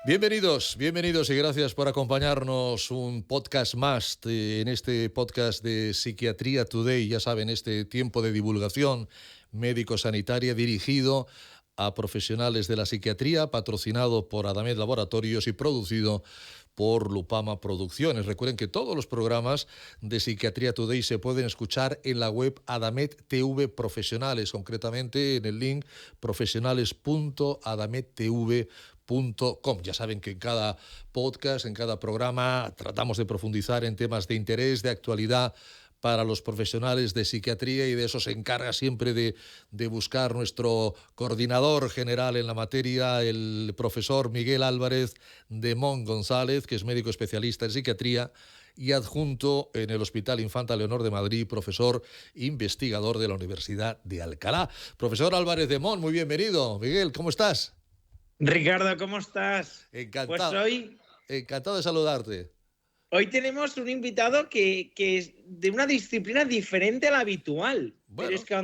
Bienvenidos y gracias por acompañarnos un podcast más en este podcast de Psiquiatría Today. Ya saben, este tiempo de divulgación médico-sanitaria dirigido a profesionales de la psiquiatría, patrocinado por Adamed Laboratorios y producido por Lupama Producciones. Recuerden que todos los programas de Psiquiatría Today se pueden escuchar en la web Adamed TV Profesionales, concretamente en el link profesionales.adamedtv.com. Ya saben que en cada podcast, en cada programa, tratamos de profundizar en temas de interés, de actualidad para los profesionales de psiquiatría, y de eso se encarga siempre de buscar nuestro coordinador general en la materia, el profesor Miguel Álvarez de Mon González, que es médico especialista en psiquiatría y adjunto en el Hospital Infanta Leonor de Madrid, profesor investigador de la Universidad de Alcalá. Profesor Álvarez de Mon, muy bienvenido. Miguel, ¿cómo estás? Ricardo, ¿cómo estás? Encantado. Pues encantado de saludarte. Hoy tenemos un invitado que es de una disciplina diferente a la habitual. Bueno. Pero es que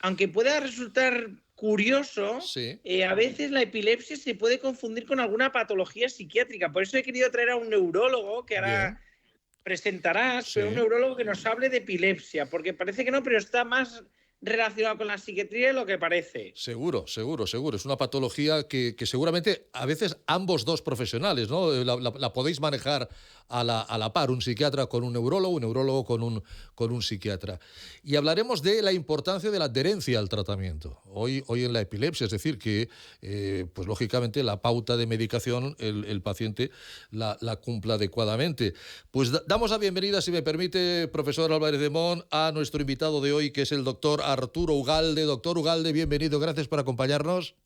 aunque pueda resultar curioso, Sí. A veces la epilepsia se puede confundir con alguna patología psiquiátrica. Por eso he querido traer a un neurólogo que ahora presentarás, Sí. pero un neurólogo que nos hable de epilepsia, porque parece que no, pero está más relacionado con la psiquiatría de lo que parece. Seguro. Es una patología que seguramente a veces ambos dos profesionales, ¿no? La podéis manejar a la par, un psiquiatra con un neurólogo con un psiquiatra. Y hablaremos de la importancia de la adherencia al tratamiento. Hoy en la epilepsia, es decir, que pues lógicamente la pauta de medicación el paciente la cumpla adecuadamente. Pues damos la bienvenida, si me permite, profesor Álvarez de Mon, a nuestro invitado de hoy, que es el doctor Arturo Ugalde. Doctor Ugalde, bienvenido, gracias por acompañarnos.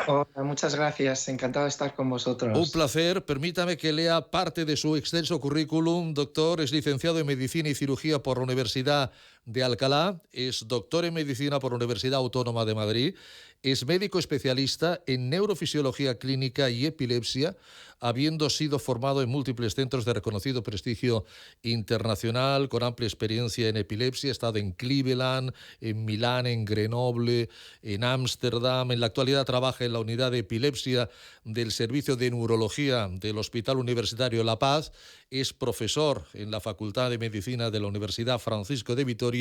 Hola, muchas gracias, encantado de estar con vosotros. Un placer. Permítame que lea parte de su extenso currículum. Doctor, es licenciado en Medicina y Cirugía por la Universidad de Alcalá, es doctor en Medicina por la Universidad Autónoma de Madrid, es médico especialista en neurofisiología clínica y epilepsia, habiendo sido formado en múltiples centros de reconocido prestigio internacional, con amplia experiencia en epilepsia. Ha estado en Cleveland, en Milán, en Grenoble, en Ámsterdam. En la actualidad trabaja en la unidad de epilepsia del Servicio de Neurología del Hospital Universitario La Paz. Es profesor en la Facultad de Medicina de la Universidad Francisco de Vitoria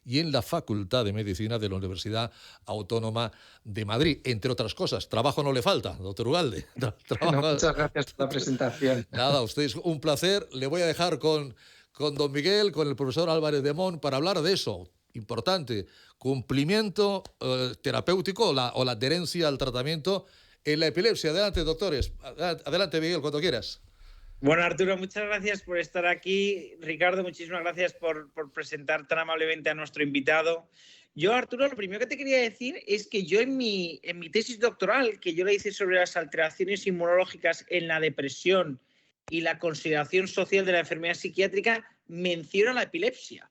y en la Facultad de Medicina de la Universidad Autónoma de Madrid, entre otras cosas. Trabajo no le falta, doctor Ugalde. No, muchas gracias por la presentación. Nada, a usted es un placer. Le voy a dejar con don Miguel, con el profesor Álvarez de Mon, para hablar de eso. Importante, cumplimiento terapéutico o la adherencia al tratamiento en la epilepsia. Adelante, doctores. Adelante, Miguel, cuando quieras. Bueno, Arturo, muchas gracias por estar aquí. Ricardo, muchísimas gracias por presentar tan amablemente a nuestro invitado. Yo, Arturo, lo primero que te quería decir es que yo en mi tesis doctoral, que yo la hice sobre las alteraciones inmunológicas en la depresión y la consideración social de la enfermedad psiquiátrica, menciono la epilepsia,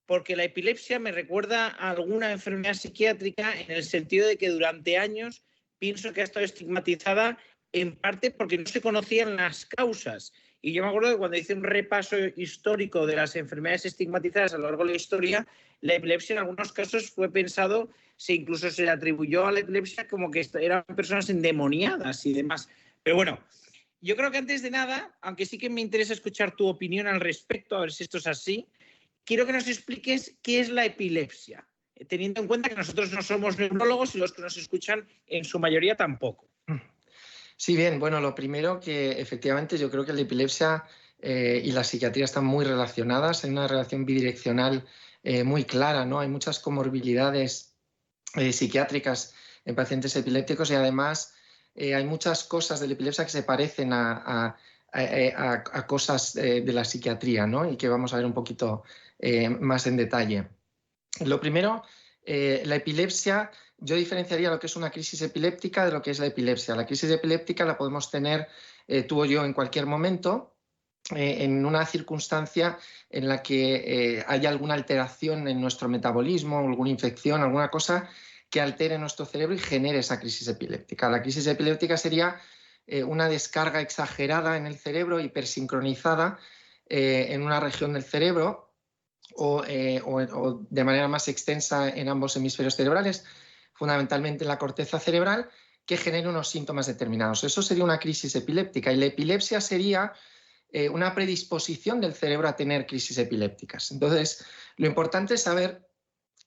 porque la epilepsia me recuerda a alguna enfermedad psiquiátrica en el sentido de que durante años pienso que ha estado estigmatizada, en parte porque no se conocían las causas. Y yo me acuerdo que cuando hice un repaso histórico de las enfermedades estigmatizadas a lo largo de la historia, la epilepsia en algunos casos fue pensado, incluso se le atribuyó a la epilepsia como que eran personas endemoniadas y demás. Pero bueno, yo creo que antes de nada, aunque sí que me interesa escuchar tu opinión al respecto, a ver si esto es así, quiero que nos expliques qué es la epilepsia, teniendo en cuenta que nosotros no somos neurólogos y los que nos escuchan en su mayoría tampoco. Sí, bien, bueno, lo primero que efectivamente yo creo que la epilepsia y la psiquiatría están muy relacionadas, hay una relación bidireccional muy clara, ¿no? Hay muchas comorbilidades psiquiátricas en pacientes epilépticos y además hay muchas cosas de la epilepsia que se parecen a cosas de la psiquiatría, ¿no? Y que vamos a ver un poquito más en detalle. Lo primero, la epilepsia, yo diferenciaría lo que es una crisis epiléptica de lo que es la epilepsia. La crisis epiléptica la podemos tener tú o yo en cualquier momento, en una circunstancia en la que haya alguna alteración en nuestro metabolismo, alguna infección, alguna cosa que altere nuestro cerebro y genere esa crisis epiléptica. La crisis epiléptica sería una descarga exagerada en el cerebro, hipersincronizada en una región del cerebro, o de manera más extensa en ambos hemisferios cerebrales, fundamentalmente en la corteza cerebral, que genere unos síntomas determinados. Eso sería una crisis epiléptica, y la epilepsia sería una predisposición del cerebro a tener crisis epilépticas. Entonces, lo importante es saber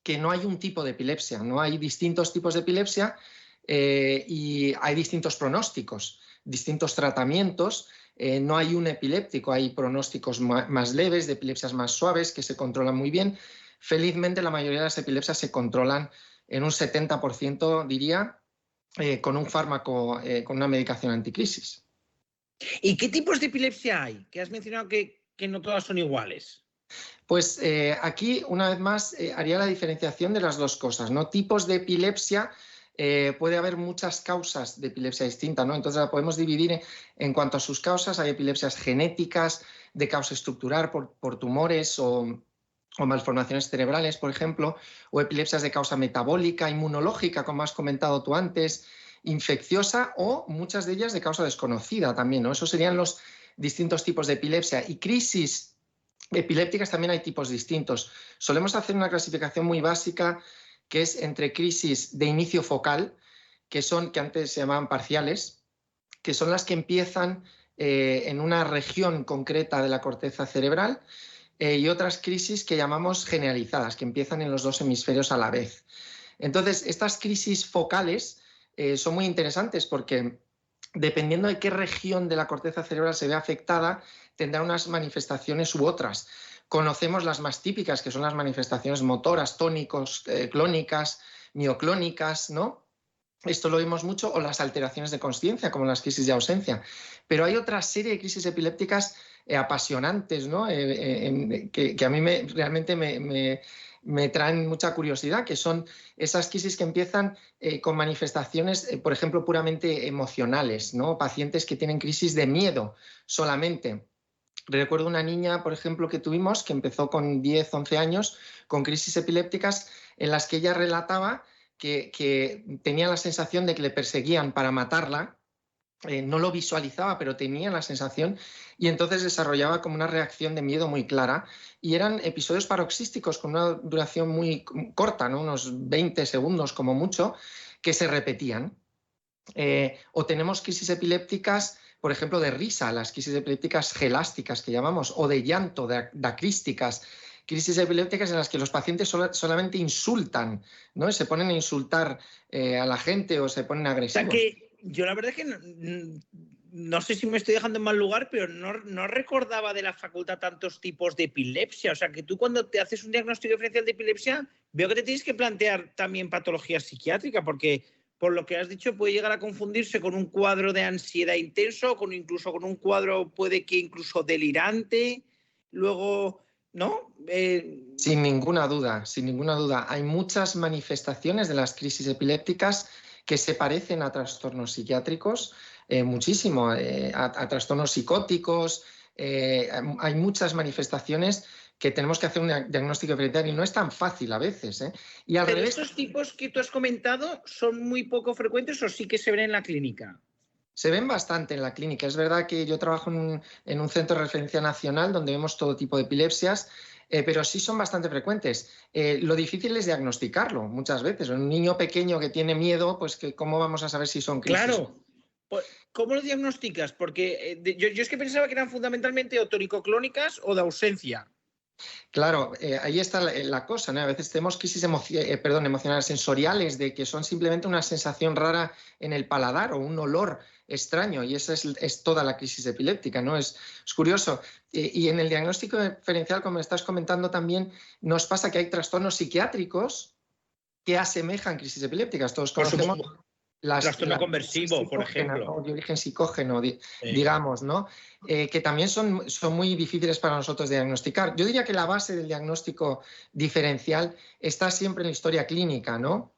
que no hay un tipo de epilepsia, no hay distintos tipos de epilepsia, y hay distintos pronósticos, distintos tratamientos. No hay un epiléptico, hay pronósticos más leves, de epilepsias más suaves que se controlan muy bien. Felizmente la mayoría de las epilepsias se controlan en un 70%, diría, con un fármaco, con una medicación anticrisis. ¿Y qué tipos de epilepsia hay? Que has mencionado que no todas son iguales. Pues aquí, una vez más, haría la diferenciación de las dos cosas, ¿no? Tipos de epilepsia, puede haber muchas causas de epilepsia distintas, ¿no? Entonces la podemos dividir en cuanto a sus causas. Hay epilepsias genéticas, de causa estructural por tumores o malformaciones cerebrales, por ejemplo, o epilepsias de causa metabólica, inmunológica, como has comentado tú antes, infecciosa, o muchas de ellas de causa desconocida también, ¿no? Esos serían los distintos tipos de epilepsia. Y crisis epilépticas también hay tipos distintos. Solemos hacer una clasificación muy básica, que es entre crisis de inicio focal, que antes se llamaban parciales, que son las que empiezan en una región concreta de la corteza cerebral, y otras crisis que llamamos generalizadas, que empiezan en los dos hemisferios a la vez. Entonces, estas crisis focales son muy interesantes porque, dependiendo de qué región de la corteza cerebral se ve afectada, tendrá unas manifestaciones u otras. Conocemos las más típicas, que son las manifestaciones motoras, tónicos, clónicas, mioclónicas, ¿no? Esto lo vimos mucho, o las alteraciones de consciencia, como las crisis de ausencia. Pero hay otra serie de crisis epilépticas apasionantes, ¿no? Que a mí realmente me traen mucha curiosidad, que son esas crisis que empiezan con manifestaciones, por ejemplo, puramente emocionales, ¿no? Pacientes que tienen crisis de miedo solamente. Recuerdo una niña, por ejemplo, que tuvimos, que empezó con 10, 11 años, con crisis epilépticas, en las que ella relataba que tenía la sensación de que le perseguían para matarla. No lo visualizaba, pero tenía la sensación, y entonces desarrollaba como una reacción de miedo muy clara, y eran episodios paroxísticos con una duración muy corta, ¿no? Unos 20 segundos como mucho, que se repetían. O tenemos crisis epilépticas, por ejemplo, de risa, las crisis epilépticas gelásticas que llamamos, o de llanto, dacrísticas, crisis epilépticas en las que los pacientes solamente insultan, ¿no? Se ponen a insultar a la gente, o se ponen agresivos. O sea que yo la verdad es que no sé si me estoy dejando en mal lugar, pero no recordaba de la facultad tantos tipos de epilepsia. O sea que tú, cuando te haces un diagnóstico diferencial de epilepsia, veo que te tienes que plantear también patología psiquiátrica, porque por lo que has dicho puede llegar a confundirse con un cuadro de ansiedad intenso, incluso con un cuadro puede que incluso delirante. Luego, ¿no? Sin ninguna duda, sin ninguna duda. Hay muchas manifestaciones de las crisis epilépticas que se parecen a trastornos psiquiátricos, muchísimo, a trastornos psicóticos. Hay muchas manifestaciones que tenemos que hacer un diagnóstico diferencial, y no es tan fácil a veces, ¿eh? Y al Pero revés, estos tipos que tú has comentado son muy poco frecuentes, ¿o sí que se ven en la clínica? se ven bastante en la clínica. Es verdad que yo trabajo en un centro de referencia nacional donde vemos todo tipo de epilepsias, pero sí son bastante frecuentes. Lo difícil es diagnosticarlo muchas veces. Un niño pequeño que tiene miedo, pues ¿cómo vamos a saber si son crisis? Claro. ¿Cómo lo diagnosticas? Porque yo es que pensaba que eran fundamentalmente o tónico-clónicas o de ausencia. Claro, ahí está la cosa, ¿no? A veces tenemos crisis emocionales sensoriales, de que son simplemente una sensación rara en el paladar o un olor extraño, y esa es toda la crisis epiléptica, ¿no? Es curioso. Y en el diagnóstico diferencial, como estás comentando también, nos pasa que hay trastornos psiquiátricos que asemejan crisis epilépticas. Todos conocemos trastorno conversivo, por ejemplo. ¿no? De origen psicógeno, digamos, ¿no? Que también son muy difíciles para nosotros de diagnosticar. Yo diría que la base del diagnóstico diferencial está siempre en la historia clínica, ¿no?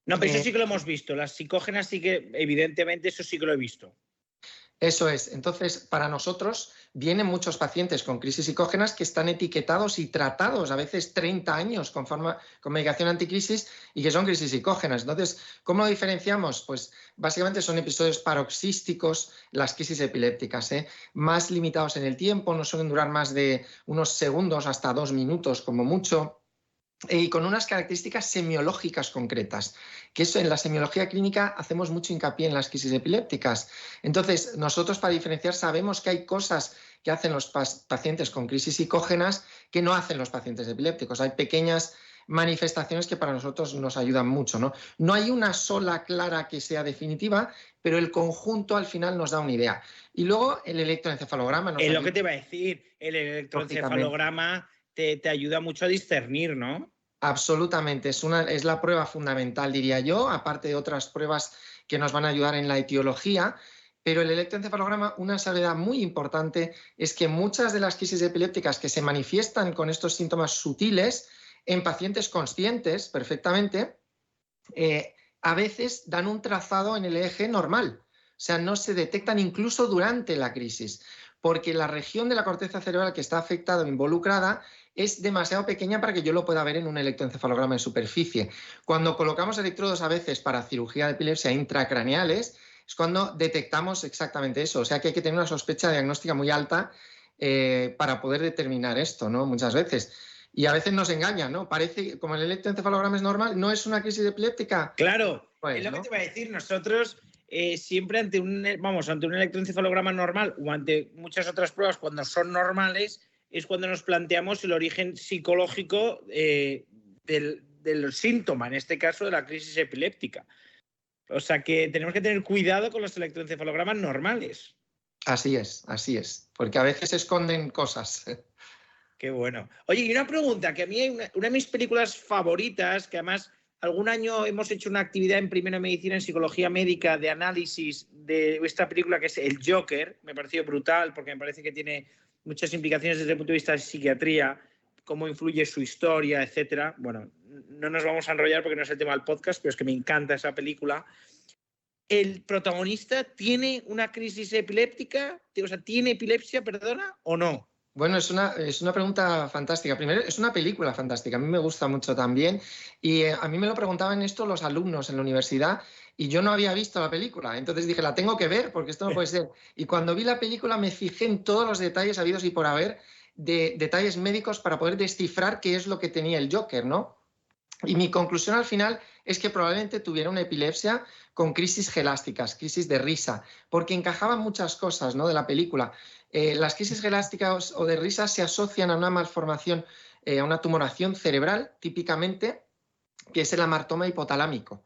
No, pero eso sí que lo hemos visto. Las psicógenas sí que, evidentemente, eso sí que lo he visto. Eso es. Entonces, para nosotros vienen muchos pacientes con crisis psicógenas que están etiquetados y tratados a veces 30 años con medicación anticrisis, y que son crisis psicógenas. Entonces, ¿cómo lo diferenciamos? Pues básicamente son episodios paroxísticos, las crisis epilépticas, más limitados en el tiempo, no suelen durar más de unos segundos hasta 2 minutos como mucho. y con unas características semiológicas concretas, que eso en la semiología clínica hacemos mucho hincapié en las crisis epilépticas. Entonces, nosotros para diferenciar sabemos que hay cosas que hacen los pacientes con crisis psicógenas que no hacen los pacientes epilépticos. Hay pequeñas manifestaciones que para nosotros nos ayudan mucho, ¿no? No hay una sola clara que sea definitiva, pero el conjunto al final nos da una idea. Y luego el electroencefalograma nos Es ayuda. lo que te iba a decir, el electroencefalograma te ayuda mucho a discernir, ¿no? Absolutamente, es la prueba fundamental, diría yo, aparte de otras pruebas que nos van a ayudar en la etiología, pero el electroencefalograma, una salvedad muy importante es que muchas de las crisis epilépticas que se manifiestan con estos síntomas sutiles en pacientes conscientes perfectamente, a veces dan un trazado en el eje normal, o sea, no se detectan incluso durante la crisis, porque la región de la corteza cerebral que está afectada o involucrada es demasiado pequeña para que yo lo pueda ver en un electroencefalograma en superficie. Cuando colocamos electrodos a veces para cirugía de epilepsia intracraneales, es cuando detectamos exactamente eso. O sea que hay que tener una sospecha diagnóstica muy alta para poder determinar esto, ¿no? Muchas veces. Y a veces nos engañan, ¿no? Parece, como el electroencefalograma es normal, ¿no es una crisis epiléptica? Claro, Pues, es lo ¿no? que te iba a decir. Nosotros siempre ante un electroencefalograma normal o ante muchas otras pruebas cuando son normales es cuando nos planteamos el origen psicológico del síntoma, en este caso de la crisis epiléptica. O sea que tenemos que tener cuidado con los electroencefalogramas normales. Así es, porque a veces esconden cosas. Qué bueno. Oye, y una pregunta, que a mí hay una de mis películas favoritas, que además algún año hemos hecho una actividad en primera medicina, en psicología médica, de análisis de esta película, que es El Joker. Me ha parecido brutal porque me parece que tiene muchas implicaciones desde el punto de vista de psiquiatría, cómo influye su historia, etcétera. Bueno, no nos vamos a enrollar porque no es el tema del podcast, pero es que me encanta esa película. ¿El protagonista tiene una crisis epiléptica? O sea, ¿tiene epilepsia, perdona, o no? Bueno, es una pregunta fantástica. Primero, es una película fantástica, a mí me gusta mucho también. Y a mí me lo preguntaban esto los alumnos en la universidad y yo no había visto la película. Entonces dije, la tengo que ver porque esto no puede ser. Y cuando vi la película me fijé en todos los detalles habidos y por haber de detalles médicos para poder descifrar qué es lo que tenía el Joker, ¿no? Y mi conclusión al final es que probablemente tuviera una epilepsia con crisis gelásticas, crisis de risa, porque encajaban muchas cosas, ¿no?, de la película. Las crisis gelásticas o de risa se asocian a una malformación, a una tumoración cerebral, típicamente, que es el amartoma hipotalámico,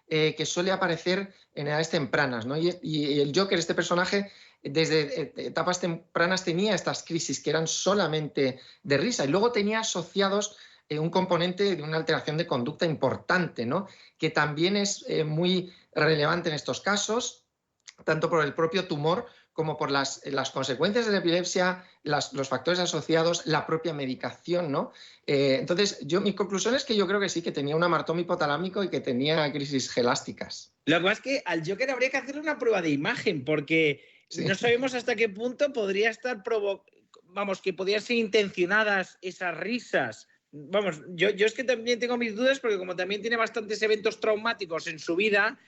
que suele aparecer en edades tempranas, ¿no? Y el Joker, este personaje, desde etapas tempranas tenía estas crisis que eran solamente de risa y luego tenía asociados un componente de una alteración de conducta importante, ¿no?, que también es muy relevante en estos casos, tanto por el propio tumor como por las consecuencias de la epilepsia, los factores asociados, la propia medicación, ¿no? Entonces, mi conclusión es que yo creo que sí, que tenía un amartoma hipotalámico y que tenía crisis gelásticas. Lo que pasa es que al Joker habría que hacerle una prueba de imagen, porque Sí. no sabemos hasta qué punto podría estar que podrían ser intencionadas esas risas. Vamos, yo es que también tengo mis dudas, porque como también tiene bastantes eventos traumáticos en su vida,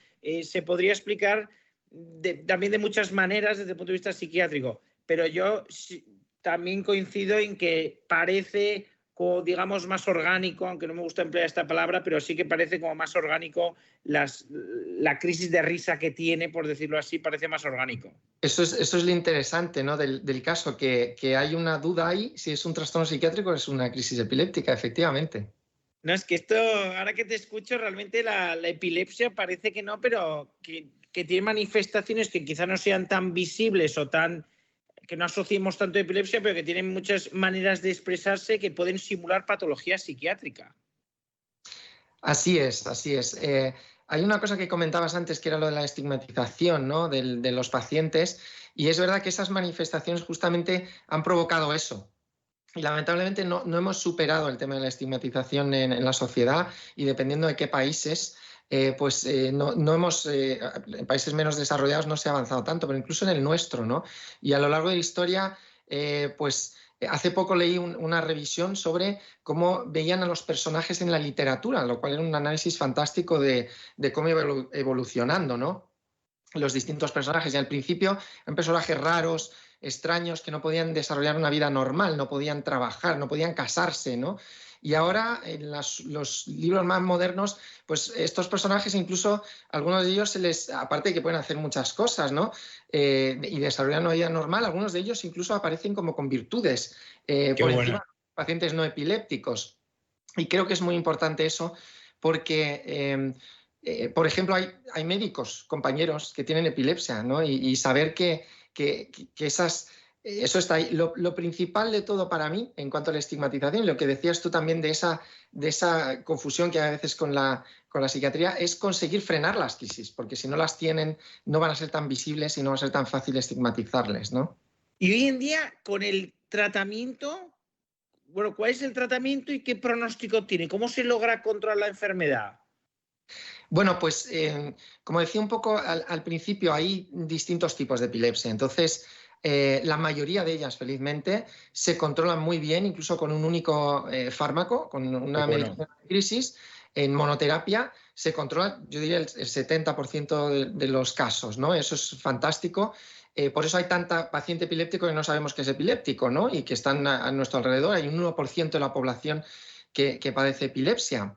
se podría explicar también de muchas maneras desde el punto de vista psiquiátrico. Pero yo también coincido en que parece, digamos, más orgánico, aunque no me gusta emplear esta palabra, pero sí que parece como más orgánico la crisis de risa que tiene, por decirlo así, parece más orgánico. Eso es lo interesante, ¿no?, del caso, que hay una duda ahí, si es un trastorno psiquiátrico o es una crisis epiléptica, efectivamente. No, es que esto, ahora que te escucho, realmente la epilepsia parece que no, pero que tiene manifestaciones que quizá no sean tan visibles o que no asociemos tanto a epilepsia, pero que tienen muchas maneras de expresarse que pueden simular patología psiquiátrica. Así es, así es. Hay una cosa que comentabas antes, que era lo de la estigmatización, ¿no?, de los pacientes, y es verdad que esas manifestaciones justamente han provocado eso. Y lamentablemente no hemos superado el tema de la estigmatización en la sociedad, y dependiendo de qué países, no hemos, en países menos desarrollados no se ha avanzado tanto, pero incluso en el nuestro, ¿no? Y a lo largo de la historia, hace poco leí una revisión sobre cómo veían a los personajes en la literatura, lo cual era un análisis fantástico de cómo iba evolucionando, ¿no?, los distintos personajes. Y al principio eran personajes raros, extraños, que no podían desarrollar una vida normal, no podían trabajar, no podían casarse, ¿no? Y ahora en los libros más modernos, pues estos personajes incluso, algunos de ellos aparte de que pueden hacer muchas cosas, ¿no? Y desarrollar una vida normal, algunos de ellos incluso aparecen como con virtudes por encima de pacientes no epilépticos. Y creo que es muy importante eso porque, por ejemplo, hay médicos, compañeros que tienen epilepsia, ¿no? Y saber que eso está ahí. Lo principal de todo para mí, en cuanto a la estigmatización, lo que decías tú también de esa confusión que hay a veces con la psiquiatría, es conseguir frenar las crisis, porque si no las tienen, no van a ser tan visibles y no va a ser tan fácil estigmatizarles, ¿no? Y hoy en día, con el tratamiento, bueno, ¿cuál es el tratamiento y qué pronóstico tiene? ¿Cómo se logra controlar la enfermedad? Bueno, pues como decía un poco al principio, hay distintos tipos de epilepsia. Entonces, la mayoría de ellas, felizmente, se controlan muy bien, incluso con un único fármaco, con una medicación de crisis. En monoterapia se controla, yo diría, el 70% de los casos, ¿no? Eso es fantástico. Por eso hay tanta paciente epiléptico que no sabemos que es epiléptico, ¿no? Y que están a nuestro alrededor. Hay un 1% de la población que padece epilepsia.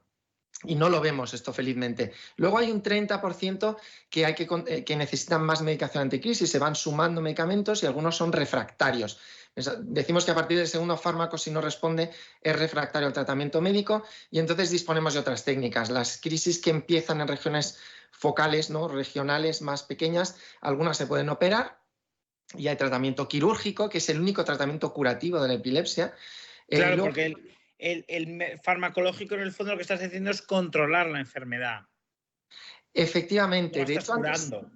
Y no lo vemos esto, felizmente. Luego hay un 30% que necesitan más medicación anticrisis, se van sumando medicamentos y algunos son refractarios. Decimos que a partir del segundo fármaco, si no responde, es refractario al tratamiento médico y entonces disponemos de otras técnicas. Las crisis que empiezan en regiones focales, ¿no? Regionales más pequeñas, algunas se pueden operar y hay tratamiento quirúrgico, que es el único tratamiento curativo de la epilepsia. Claro, porque el farmacológico, en el fondo, lo que estás haciendo es controlar la enfermedad. Efectivamente. No De estás hecho, curando.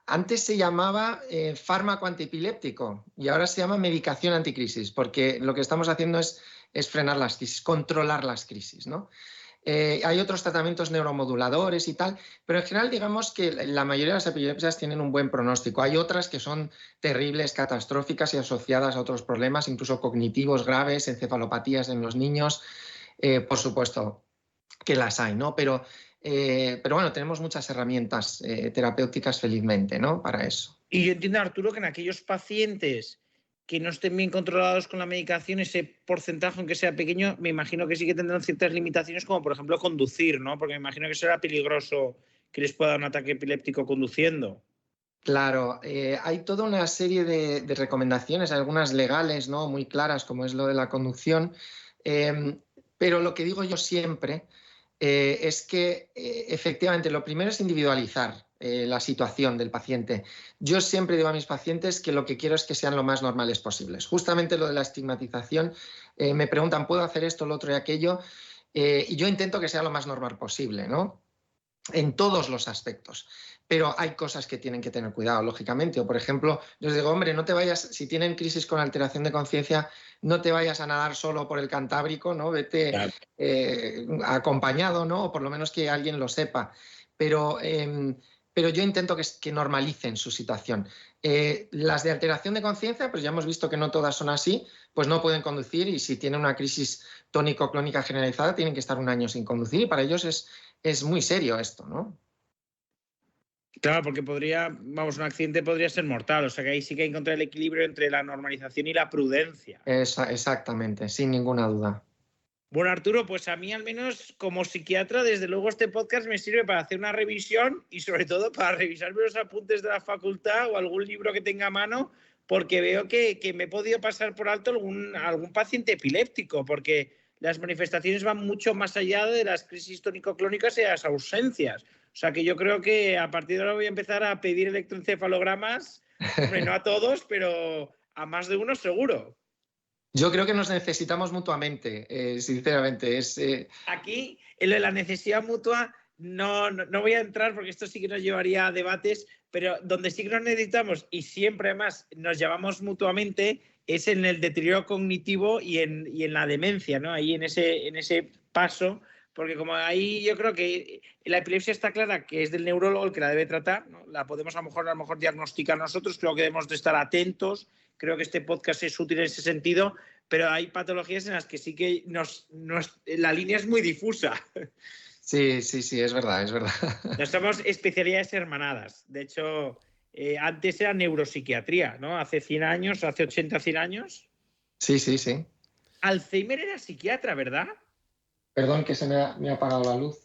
antes se llamaba fármaco antiepiléptico y ahora se llama medicación anticrisis, porque lo que estamos haciendo es frenar las crisis, controlar las crisis, ¿no? Hay otros tratamientos neuromoduladores y tal, pero en general digamos que la mayoría de las epilepsias tienen un buen pronóstico. Hay otras que son terribles, catastróficas y asociadas a otros problemas, incluso cognitivos graves, encefalopatías en los niños, por supuesto que las hay, ¿no? Pero bueno, tenemos muchas herramientas terapéuticas felizmente, ¿no? Para eso. Y yo entiendo, Arturo, que en aquellos pacientes que no estén bien controlados con la medicación, ese porcentaje, aunque sea pequeño, me imagino que sí que tendrán ciertas limitaciones, como por ejemplo conducir, ¿no? Porque me imagino que será peligroso que les pueda dar un ataque epiléptico conduciendo. Claro, hay toda una serie de recomendaciones, algunas legales, ¿no? Muy claras, como es lo de la conducción, pero lo que digo yo siempre es que efectivamente lo primero es individualizar la situación del paciente. Yo siempre digo a mis pacientes que lo que quiero es que sean lo más normales posibles. Justamente lo de la estigmatización, me preguntan, ¿puedo hacer esto, lo otro y aquello? Y yo intento que sea lo más normal posible, ¿no? En todos los aspectos. Pero hay cosas que tienen que tener cuidado, lógicamente. O, por ejemplo, yo les digo, hombre, no te vayas, si tienen crisis con alteración de conciencia, no te vayas a nadar solo por el Cantábrico, ¿no? Vete acompañado, ¿no? O por lo menos que alguien lo sepa. Pero yo intento que normalicen su situación. Las de alteración de conciencia, pues ya hemos visto que no todas son así, pues no pueden conducir y si tienen una crisis tónico-clónica generalizada tienen que estar un año sin conducir y para ellos es muy serio esto, ¿no? Claro, porque un accidente podría ser mortal, o sea que ahí sí que hay que encontrar el equilibrio entre la normalización y la prudencia. Exactamente, sin ninguna duda. Bueno, Arturo, pues a mí al menos como psiquiatra, desde luego este podcast me sirve para hacer una revisión y sobre todo para revisarme los apuntes de la facultad o algún libro que tenga a mano, porque veo que me he podido pasar por alto algún paciente epiléptico, porque las manifestaciones van mucho más allá de las crisis tónico-clónicas y las ausencias. O sea que yo creo que a partir de ahora voy a empezar a pedir electroencefalogramas, hombre, no a todos, pero a más de uno seguro. Yo creo que nos necesitamos mutuamente, sinceramente. Aquí, en lo de la necesidad mutua, no voy a entrar porque esto sí que nos llevaría a debates, pero donde sí que nos necesitamos y siempre además nos llevamos mutuamente es en el deterioro cognitivo y en la demencia, ¿no? Ahí en ese paso, porque como ahí yo creo que la epilepsia está clara que es del neurólogo el que la debe tratar, ¿no? La podemos a lo mejor diagnosticar nosotros, creo que debemos de estar atentos, creo que este podcast es útil en ese sentido, pero hay patologías en las que sí que la línea es muy difusa. Sí, es verdad, es verdad. No somos especialidades hermanadas. De hecho, antes era neuropsiquiatría, ¿no? Hace 100 años, hace 80, 100 años. Sí. Alzheimer era psiquiatra, ¿verdad? Perdón que me ha apagado la luz.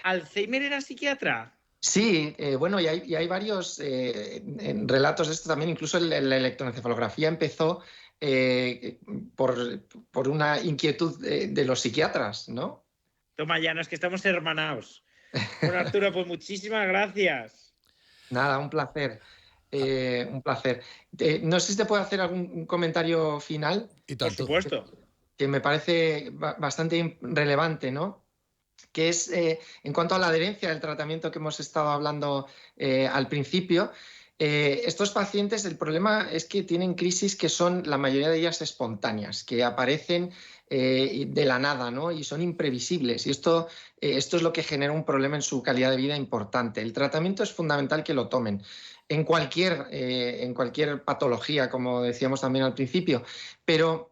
¿Alzheimer era psiquiatra? Sí, bueno, y hay varios relatos de esto también. Incluso la electroencefalografía empezó eh, por una inquietud de los psiquiatras, ¿no? Toma ya, no es que estamos hermanados. Bueno, Arturo, pues muchísimas gracias. Nada, un placer. Un placer. No sé si te puedo hacer algún comentario final. Y Por tanto. supuesto. Que me parece bastante relevante, ¿no? Que es en cuanto a la adherencia del tratamiento que hemos estado hablando al principio. Estos pacientes, el problema es que tienen crisis que son, la mayoría de ellas, espontáneas, que aparecen de la nada, ¿no? Y son imprevisibles. Y esto es lo que genera un problema en su calidad de vida importante. El tratamiento es fundamental que lo tomen en cualquier patología, como decíamos también al principio, pero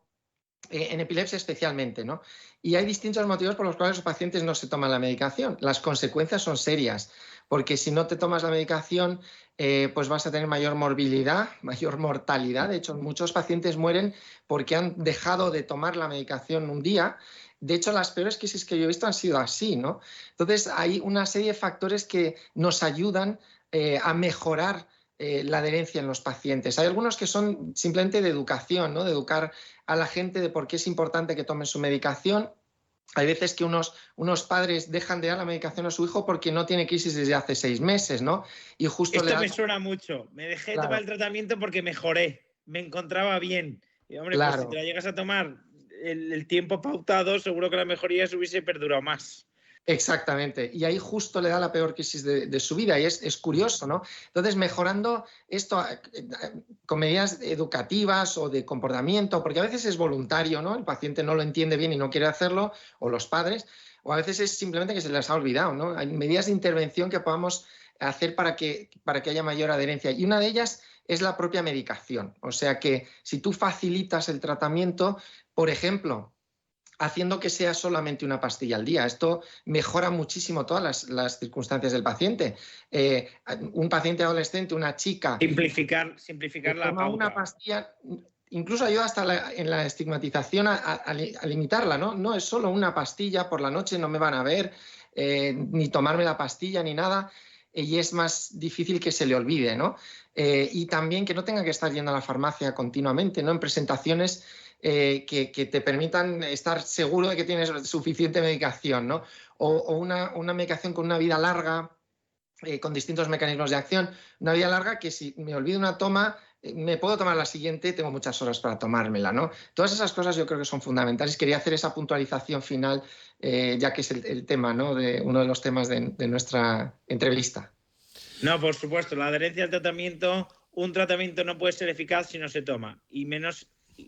en epilepsia especialmente, ¿no? Y hay distintos motivos por los cuales los pacientes no se toman la medicación. Las consecuencias son serias, porque si no te tomas la medicación, pues vas a tener mayor morbilidad, mayor mortalidad. De hecho, muchos pacientes mueren porque han dejado de tomar la medicación un día. De hecho, las peores crisis que yo he visto han sido así, ¿no? Entonces, hay una serie de factores que nos ayudan a mejorar la adherencia en los pacientes. Hay algunos que son simplemente de educación, ¿no? De educar a la gente de por qué es importante que tomen su medicación. Hay veces que unos padres dejan de dar la medicación a su hijo porque no tiene crisis desde hace 6 meses, ¿no? Y justo Esto me suena mucho. Me dejé de tomar el tratamiento porque mejoré, me encontraba bien. Y hombre, pues si te la llegas a tomar el tiempo pautado, seguro que la mejoría se hubiese perdurado más. Exactamente, y ahí justo le da la peor crisis de su vida y es curioso, ¿no? Entonces, mejorando esto con medidas educativas o de comportamiento, porque a veces es voluntario, ¿no? El paciente no lo entiende bien y no quiere hacerlo, o los padres, o a veces es simplemente que se les ha olvidado, ¿no? Hay medidas de intervención que podamos hacer para que haya mayor adherencia, y una de ellas es la propia medicación. O sea que si tú facilitas el tratamiento, por ejemplo, haciendo que sea solamente una pastilla al día. Esto mejora muchísimo todas las circunstancias del paciente. Un paciente adolescente, una chica... Simplificar la toma pauta. una pastilla, incluso ayuda hasta en la estigmatización a limitarla, ¿no? No es solo una pastilla, por la noche no me van a ver, ni tomarme la pastilla ni nada, y es más difícil que se le olvide, ¿no? Y también que no tenga que estar yendo a la farmacia continuamente, ¿no? En presentaciones que te permitan estar seguro de que tienes suficiente medicación, ¿no? O una medicación con una vida larga, con distintos mecanismos de acción, una vida larga que si me olvido una toma, me puedo tomar la siguiente, tengo muchas horas para tomármela, ¿no? Todas esas cosas yo creo que son fundamentales. Quería hacer esa puntualización final, ya que es el tema, ¿no? Uno de los temas de nuestra entrevista. No, por supuesto, la adherencia al tratamiento, un tratamiento no puede ser eficaz si no se toma, y menos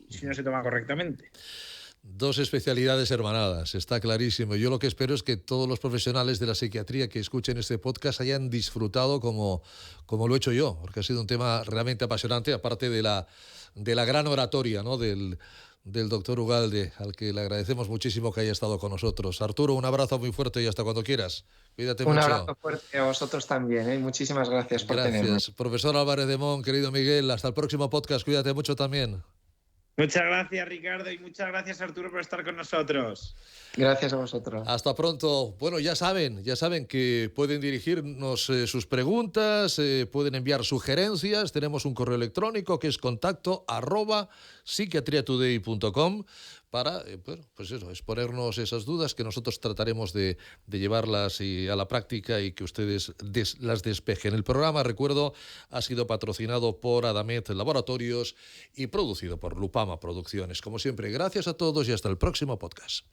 si no se toma correctamente. Dos especialidades hermanadas, está clarísimo. Yo lo que espero es que todos los profesionales de la psiquiatría que escuchen este podcast hayan disfrutado como lo he hecho yo, porque ha sido un tema realmente apasionante, aparte de la gran oratoria, ¿no? del doctor Ugalde, al que le agradecemos muchísimo que haya estado con nosotros. Arturo, un abrazo muy fuerte y hasta cuando quieras. Cuídate mucho. Un abrazo fuerte a vosotros también, ¿eh? Muchísimas gracias por tenerme. Gracias. Profesor Álvarez de Mon, querido Miguel, hasta el próximo podcast. Cuídate mucho también. Muchas gracias, Ricardo, y muchas gracias, Arturo, por estar con nosotros. Gracias a vosotros. Hasta pronto. Bueno, ya saben que pueden dirigirnos sus preguntas, pueden enviar sugerencias. Tenemos un correo electrónico que es contacto@psiquiatriatoday.com para, pues eso, exponernos esas dudas que nosotros trataremos de llevarlas a la práctica y que ustedes las despejen. El programa, recuerdo, ha sido patrocinado por Adamet Laboratorios y producido por Lupama Producciones. Como siempre, gracias a todos y hasta el próximo podcast.